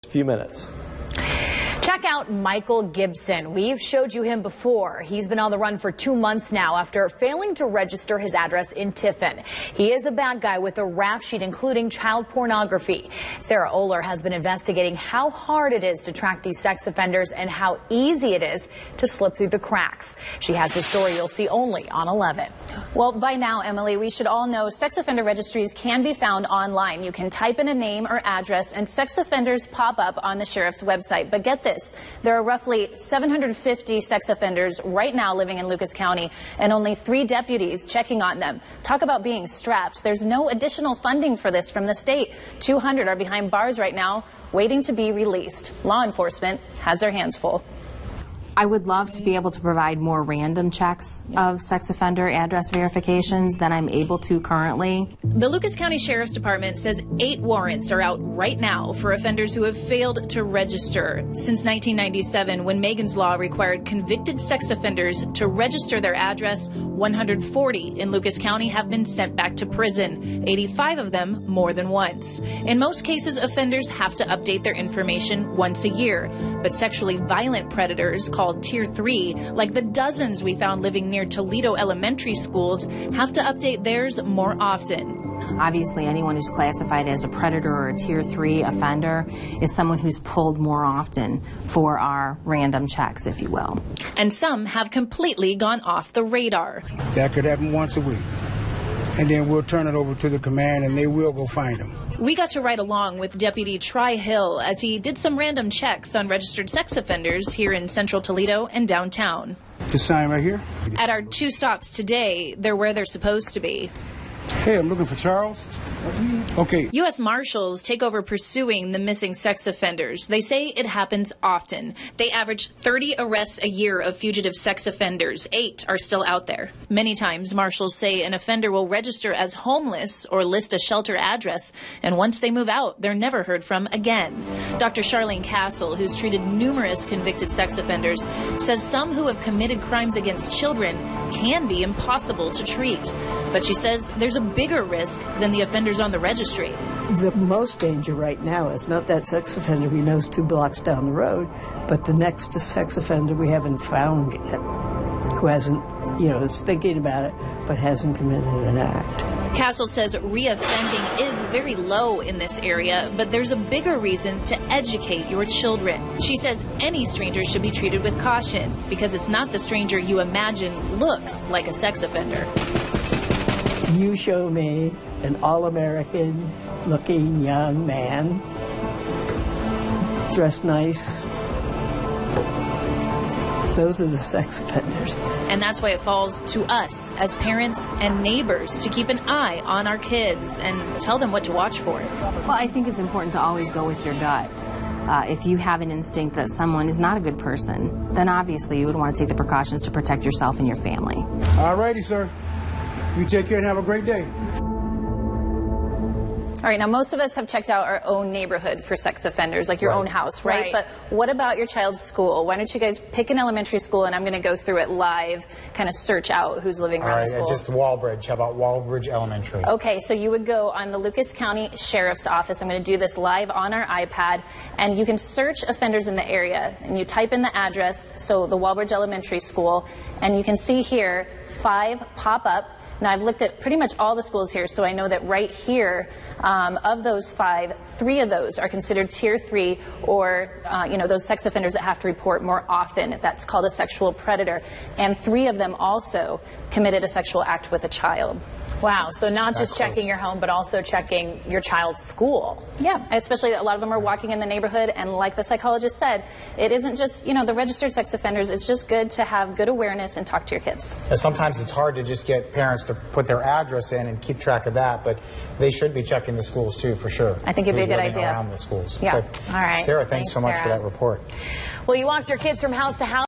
Few minutes. Check out Michael Gibson. We've showed you him before. He's been on the run for 2 months now after failing to register his address in Tiffin. He is a bad guy with a rap sheet including child pornography. Sarah Oler has been investigating how hard it is to track these sex offenders and how easy it is to slip through the cracks. She has the story you'll see only on 11. Well, by now, Emily, we should all know sex offender registries can be found online. You can type in a name or address and sex offenders pop up on the sheriff's website. But get this, there are roughly 750 sex offenders right now living in Lucas County and only 3 deputies checking on them. Talk about being strapped. There's no additional funding for this from the state. 200 are behind bars right now waiting to be released. Law enforcement has their hands full. I would love to be able to provide more random checks of sex offender address verifications than I'm able to currently. The Lucas County Sheriff's Department says 8 warrants are out right now for offenders who have failed to register. Since 1997, when Megan's Law required convicted sex offenders to register their address, 140 in Lucas County have been sent back to prison, 85 of them more than once. In most cases, offenders have to update their information once a year, but sexually violent predators called Tier 3, like the dozens we found living near Toledo elementary schools, have to update theirs more often. Obviously, anyone who's classified as a predator or a Tier 3 offender is someone who's pulled more often for our random checks, if you will. And some have completely gone off the radar. That could happen once a week. And then we'll turn it over to the command and they will go find them. We got to ride along with Deputy Tri Hill as he did some random checks on registered sex offenders here in central Toledo and downtown. This sign right here? At our 2 stops today, they're where they're supposed to be. Hey, I'm looking for Charles. Okay. U.S. Marshals take over pursuing the missing sex offenders. They say it happens often. They average 30 arrests a year of fugitive sex offenders. 8 are still out there. Many times, marshals say an offender will register as homeless or list a shelter address, and once they move out, they're never heard from again. Dr. Charlene Castle, who's treated numerous convicted sex offenders, says some who have committed crimes against children can be impossible to treat. But she says there's a bigger risk than the offenders on the registry. The most danger right now is not that sex offender we know is 2 blocks down the road, but the next sex offender we haven't found yet, who hasn't, is thinking about it, but hasn't committed an act. Castle says reoffending is very low in this area, but there's a bigger reason to educate your children. She says any stranger should be treated with caution because it's not the stranger you imagine looks like a sex offender. You show me an all-American looking young man, dressed nice. Those are the sex offenders. And that's why it falls to us as parents and neighbors to keep an eye on our kids and tell them what to watch for. Well, I think it's important to always go with your gut. If you have an instinct that someone is not a good person, then obviously you would want to take the precautions to protect yourself and your family. All righty, sir. You take care and have a great day. All right, now most of us have checked out our own neighborhood for sex offenders, like your own house, right? But what about your child's school? Why don't you guys pick an elementary school, and I'm going to go through it live, kind of search out who's living around the school. Just Walbridge. How about Walbridge Elementary? Okay, so you would go on the Lucas County Sheriff's Office. I'm going to do this live on our iPad, and you can search offenders in the area, and you type in the address, so the Walbridge Elementary School, and you can see here 5 pop up. Now, I've looked at pretty much all the schools here, so I know that right here, of those 5, 3 of those are considered Tier 3, or, those sex offenders that have to report more often. That's called a sexual predator. And 3 of them also committed a sexual act with a child. Wow, so not just checking your home, but also checking your child's school. Yeah, especially a lot of them are walking in the neighborhood, and like the psychologist said, it isn't just, the registered sex offenders, it's just good to have good awareness and talk to your kids. And sometimes it's hard to just get parents to put their address in and keep track of that, but they should be checking the schools too, for sure. I think it'd be a good idea. Around the schools. Yeah. Okay. All right. Sarah, thanks so much for that report. Well, you walked your kids from house to house.